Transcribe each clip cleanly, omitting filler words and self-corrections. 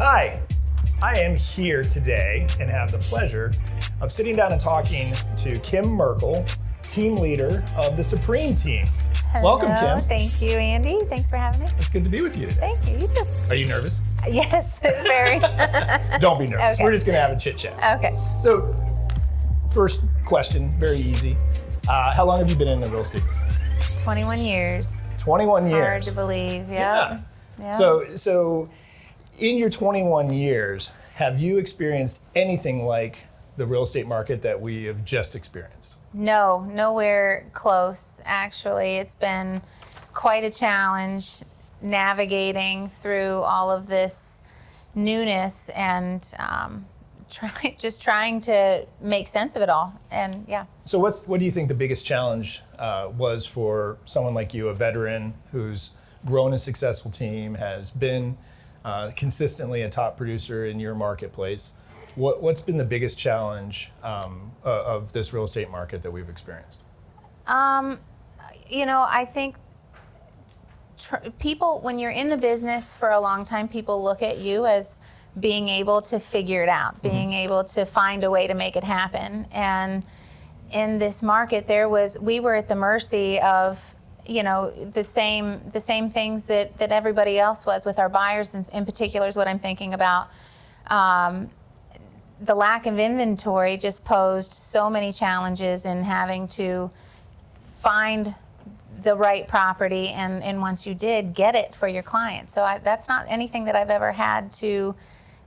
Hi, I am here today and have the pleasure of sitting down and talking to Kim Merckle, team leader of the Supreme team. Hello. Welcome, Kim. Thank you, Andy. Thanks for having me. It's good to be with you today. Thank you. You too. Are you nervous? Yes, very. Don't be nervous. Okay. We're just going to have a chit chat. Okay. So, first question, very easy. How long have you been in the real estate business? 21 years. 21 years. Hard to believe. Yeah. So in your 21 years, have you experienced anything like the real estate market that we have just experienced? No, nowhere close, actually. It's been quite a challenge navigating through all of this newness and trying to make sense of it all. And yeah. So what do you think the biggest challenge was for someone like you, a veteran who's grown a successful team, has been consistently a top producer in your marketplace? What's been the biggest challenge of this real estate market that we've experienced? I think people, when you're in the business for a long time, people look at you as being able to figure it out, being able to find a way to make it happen. And in this market, we were at the mercy of, the same things that everybody else was with our buyers, and in particular is what I'm thinking about. The lack of inventory just posed so many challenges in having to find the right property, and once you did, get it for your client. So that's not anything that I've ever had to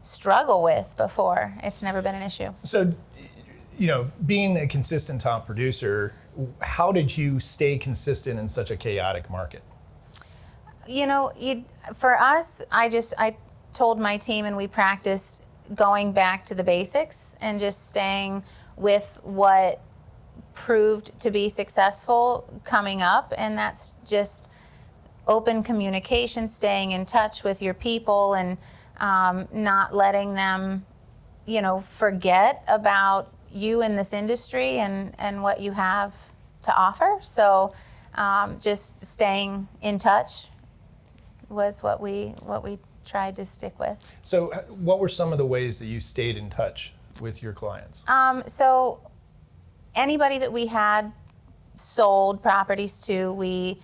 struggle with before. It's never been an issue. So, being a consistent top producer, how did you stay consistent in such a chaotic market? For us, I told my team, and we practiced going back to the basics and just staying with what proved to be successful coming up, and that's just open communication, staying in touch with your people, and not letting them, forget about you in this industry and what you have to offer. So just staying in touch was what we tried to stick with. So what were some of the ways that you stayed in touch with your clients? So anybody that we had sold properties to, we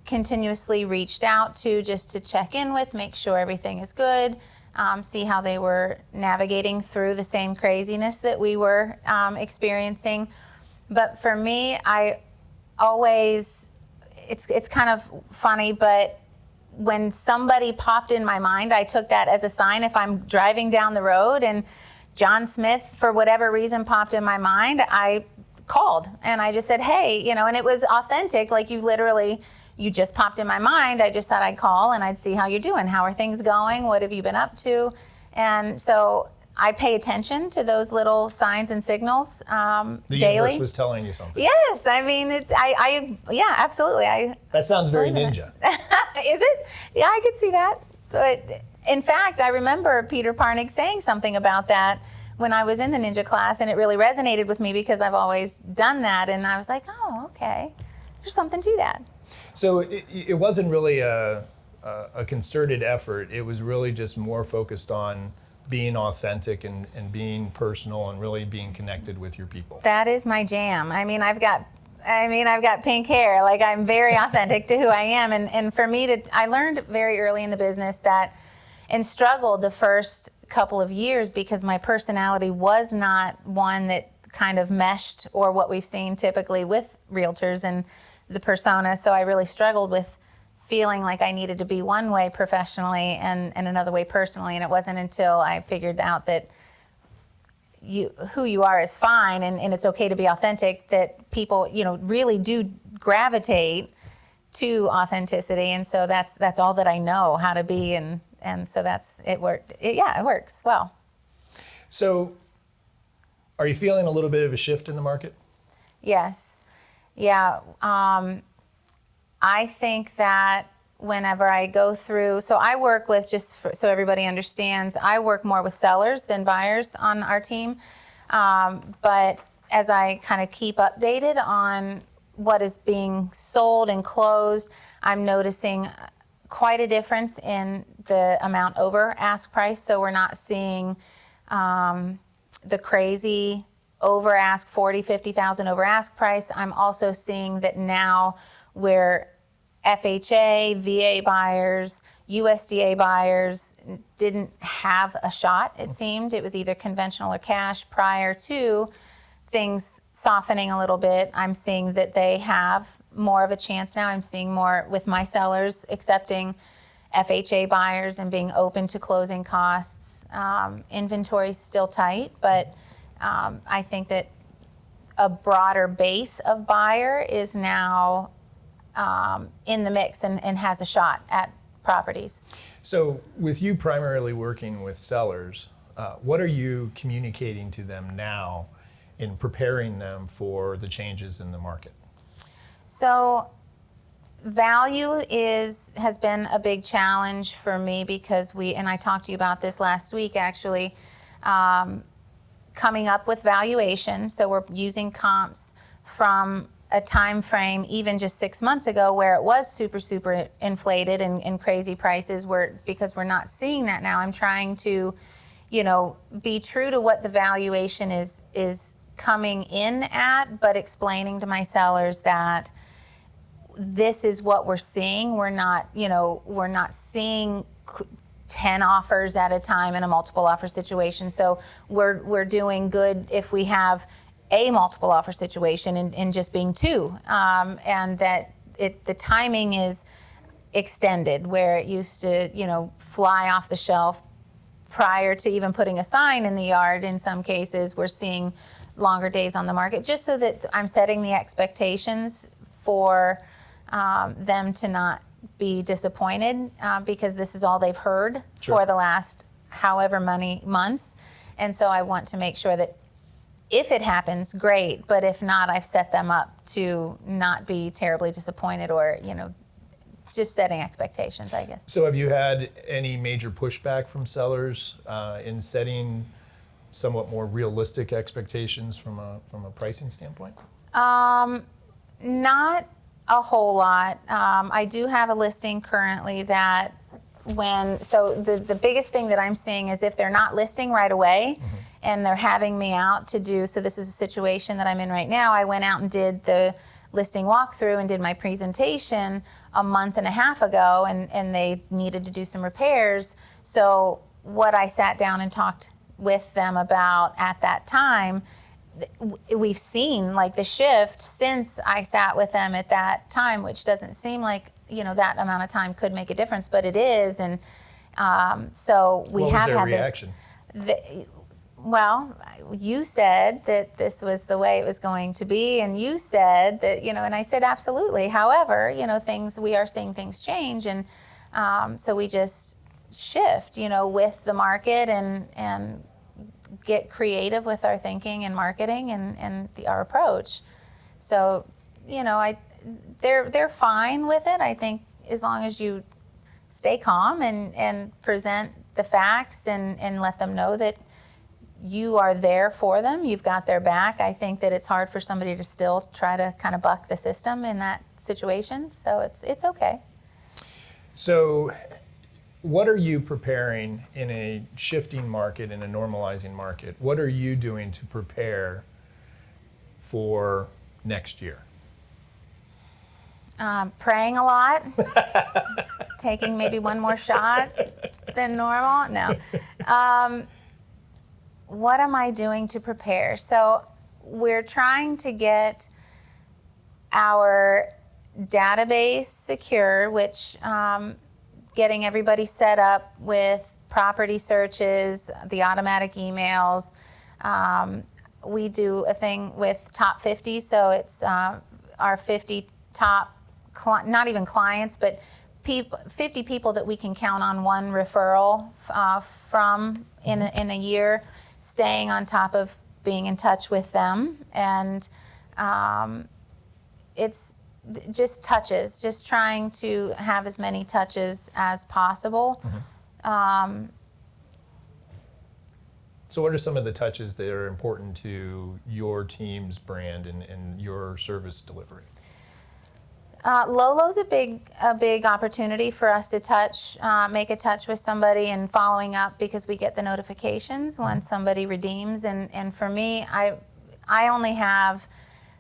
continuously reached out to just to check in with, make sure everything is good, see how they were navigating through the same craziness that we were experiencing. But for me, I always, it's kind of funny, but when somebody popped in my mind, I took that as a sign. If I'm driving down the road and John Smith, for whatever reason, popped in my mind, I called and I just said, hey, and it was authentic. Like you just popped in my mind. I just thought I'd call and I'd see how you're doing. How are things going? What have you been up to? And so I pay attention to those little signs and signals The daily. universe was telling you something. Yes, I mean, yeah, absolutely. That sounds very believe in ninja. Is it? Yeah, I could see that. But in fact, I remember Peter Parnick saying something about that when I was in the ninja class, and it really resonated with me because I've always done that, and I was like, oh, okay, there's something to that. So it wasn't really a concerted effort. It was really just more focused on being authentic and being personal and really being connected with your people. That is my jam. I've got pink hair. Like, I'm very authentic to who I am. And for me I learned very early in the business that, and struggled the first couple of years because my personality was not one that kind of meshed, or what we've seen typically with realtors and the persona. So I really struggled with feeling like I needed to be one way professionally and another way personally. And it wasn't until I figured out that who you are is fine, and it's okay to be authentic, that people, really do gravitate to authenticity. And so that's all that I know how to be, and so it worked. It works well. So are you feeling a little bit of a shift in the market? Yes. Yeah. I think that whenever I go through, so I work with, so everybody understands, I work more with sellers than buyers on our team. But as I kind of keep updated on what is being sold and closed, I'm noticing quite a difference in the amount over ask price. So we're not seeing the crazy over ask, 40, 50,000 over ask price. I'm also seeing that now where FHA, VA buyers, USDA buyers didn't have a shot, it seemed. It was either conventional or cash prior to things softening a little bit. I'm seeing that they have more of a chance now. I'm seeing more with my sellers accepting FHA buyers and being open to closing costs. Inventory's still tight, but I think that a broader base of buyer is now in the mix and has a shot at properties. So with you primarily working with sellers, what are you communicating to them now in preparing them for the changes in the market? So value has been a big challenge for me because and I talked to you about this last week actually, coming up with valuation. So we're using comps from a time frame even just 6 months ago where it was super inflated and crazy prices, because we're not seeing that now. I'm trying to, be true to what the valuation is coming in at, but explaining to my sellers that this is what we're seeing. We're not seeing 10 offers at a time in a multiple offer situation. So we're doing good if we have a multiple offer situation and just being 2, and that the timing is extended where it used to fly off the shelf prior to even putting a sign in the yard. In some cases we're seeing longer days on the market, just so that I'm setting the expectations for them to not be disappointed, because this is all they've heard for the last however many months. And so I want to make sure that if it happens, great, but if not, I've set them up to not be terribly disappointed, or just setting expectations, I guess. So have you had any major pushback from sellers in setting somewhat more realistic expectations from a pricing standpoint? Not a whole lot. I do have a listing currently that the biggest thing that I'm seeing is if they're not listing right away, and they're having me out to do, so this is a situation that I'm in right now. I went out and did the listing walkthrough and did my presentation a month and a half ago, and they needed to do some repairs. So what I sat down and talked with them about at that time, we've seen like the shift since I sat with them at that time, which doesn't seem like that amount of time could make a difference, but it is. And so we have had reaction? Well, you said that this was the way it was going to be, and you said that, and I said absolutely. However, we are seeing things change, and so we just shift, with the market and get creative with our thinking and marketing and our approach. So, they're fine with it. I think as long as you stay calm and present the facts and let them know that you are there for them, you've got their back. I think that it's hard for somebody to still try to kind of buck the system in that situation. So it's okay. So what are you preparing in a shifting market, in a normalizing market? What are you doing to prepare for next year? Praying a lot, taking maybe one more shot than normal. No. What am I doing to prepare? So we're trying to get our database secure, which getting everybody set up with property searches, the automatic emails. We do a thing with top 50, so it's our 50 top, not even clients, but 50 people that we can count on one referral from in a year, staying on top of being in touch with them. And it's just touches, just trying to have as many touches as possible. So what are some of the touches that are important to your team's brand and your service delivery? Lolo's a big opportunity for us to make a touch with somebody and following up, because we get the notifications when somebody redeems. And for me, I only have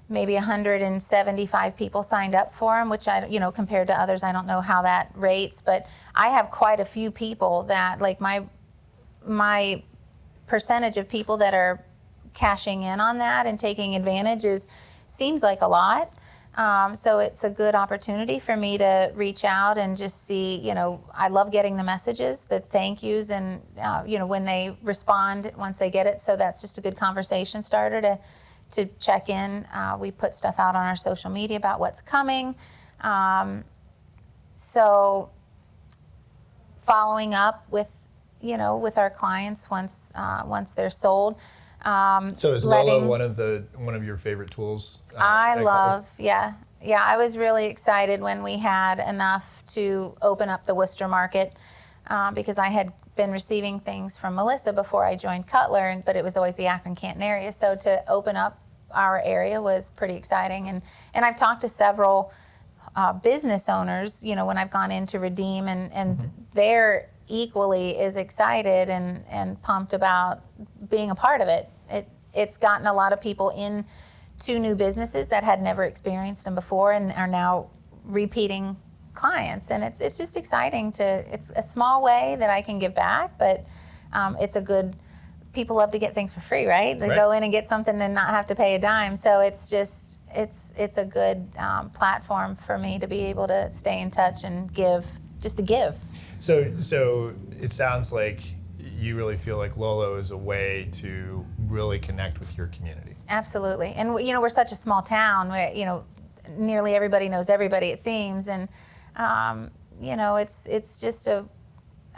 maybe 175 people signed up for them, which compared to others, I don't know how that rates, but I have quite a few people that, like, my percentage of people that are cashing in on that and taking advantage seems like a lot. So it's a good opportunity for me to reach out and just see, I love getting the messages, the thank yous, and, when they respond once they get it. So that's just a good conversation starter to check in. We put stuff out on our social media about what's coming. So following up with our clients once they're sold. So is Lolo one of your favorite tools? Yeah. I was really excited when we had enough to open up the Worcester market, because I had been receiving things from Melissa before I joined Cutler, but it was always the Akron-Canton area. So to open up our area was pretty exciting. And I've talked to several business owners, when I've gone in to redeem, and they're equally as excited and pumped about being a part of it. It's gotten a lot of people into new businesses that had never experienced them before and are now repeating clients. And it's just exciting it's a small way that I can give back, but it's a good, people love to get things for free, right? They go in and get something and not have to pay a dime. So it's just, it's a good platform for me to be able to stay in touch and give, just to give. So it sounds like you really feel like Lolo is a way to really connect with your community. Absolutely. And we're such a small town where, nearly everybody knows everybody, it seems. And, it's just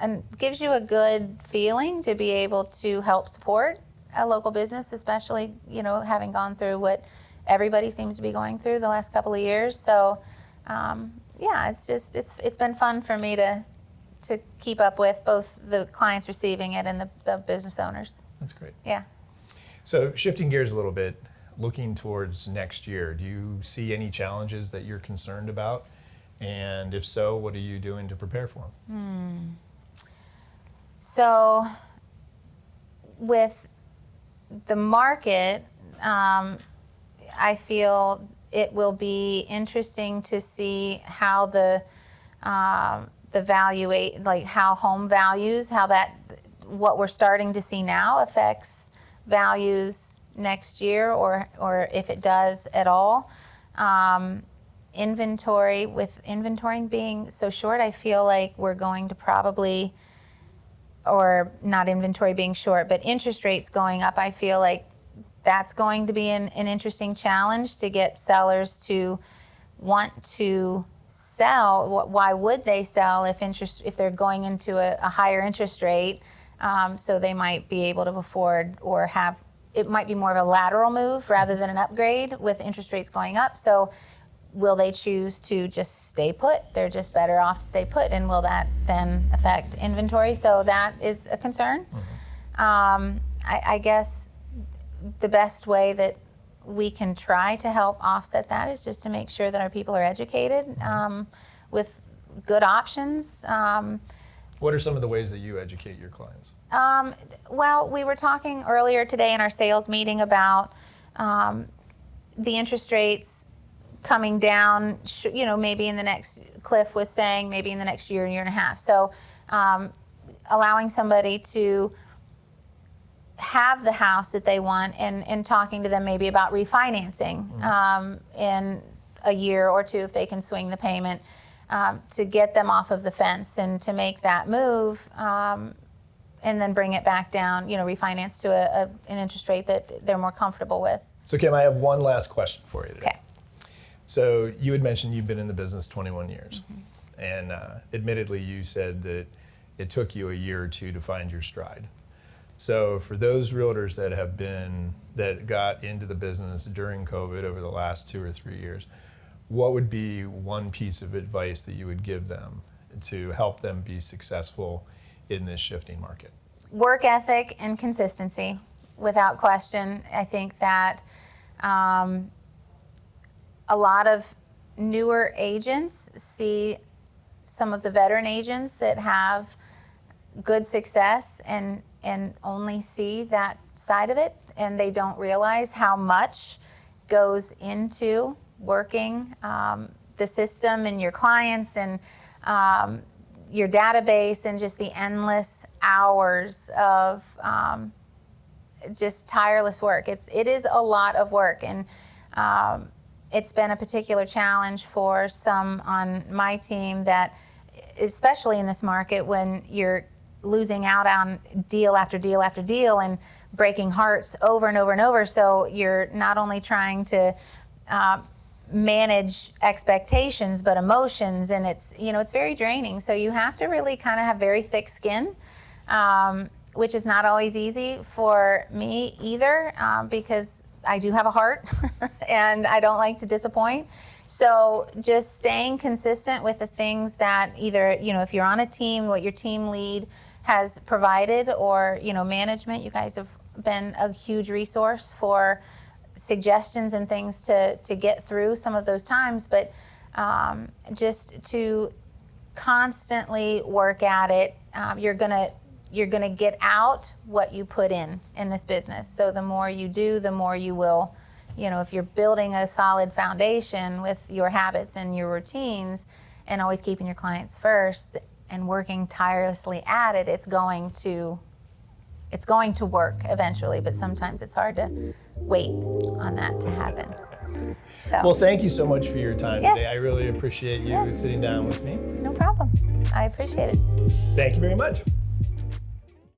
and gives you a good feeling to be able to help support a local business, especially, having gone through what everybody seems to be going through the last couple of years. So, it's been fun for me to keep up with both the clients receiving it and the business owners. That's great. Yeah. So shifting gears a little bit, looking towards next year, do you see any challenges that you're concerned about? And if so, what are you doing to prepare for them? So with the market, I feel it will be interesting to see how the how home values, what we're starting to see now affects values next year, or if it does at all. Inventory, with inventory being so short, I feel like we're going to probably, or not inventory being short, but interest rates going up, I feel like that's going to be an interesting challenge to get sellers to want to sell. Why would they sell if they're going into a higher interest rate? So they might be able to afford, or it might be more of a lateral move rather than an upgrade with interest rates going up. So will they choose to just stay put? They're just better off to stay put, and will that then affect inventory? So that is a concern. I guess the best way that we can try to help offset that is just to make sure that our people are educated with good options. What are some of the ways that you educate your clients? Well, we were talking earlier today in our sales meeting about the interest rates coming down, maybe in the next, Cliff was saying maybe in the next year and a half. So allowing somebody to have the house that they want, and talking to them maybe about refinancing in a year or two if they can swing the payment, to get them off of the fence and to make that move, and then bring it back down, refinance to an interest rate that they're more comfortable with. So Kim, I have one last question for you today. Okay. So you had mentioned you've been in the business 21 years, and admittedly you said that it took you a year or two to find your stride. So for those realtors that got into the business during COVID over the last 2 or 3 years, what would be one piece of advice that you would give them to help them be successful in this shifting market? Work ethic and consistency, without question. I think that a lot of newer agents see some of the veteran agents that have good success and only see that side of it, and they don't realize how much goes into working the system and your clients and your database, and just the endless hours of just tireless work. It is a lot of work, and it's been a particular challenge for some on my team, that especially in this market when you're losing out on deal after deal after deal and breaking hearts over and over and over. So you're not only trying to manage expectations but emotions, and it's very draining. So you have to really kind of have very thick skin, which is not always easy for me either, because I do have a heart and I don't like to disappoint. So just staying consistent with the things that either, if you're on a team, what your team lead has provided, or, management, you guys have been a huge resource for suggestions and things to get through some of those times. But just to constantly work at it, you're gonna get out what you put in this business. So the more you do, the more you will, if you're building a solid foundation with your habits and your routines and always keeping your clients first and working tirelessly at it, it's going to work eventually. But sometimes it's hard to wait on that to happen. So, Well, thank you so much for your time Yes. today. I really appreciate you Yes. sitting down with me. no problem. I appreciate it. Thank you very much.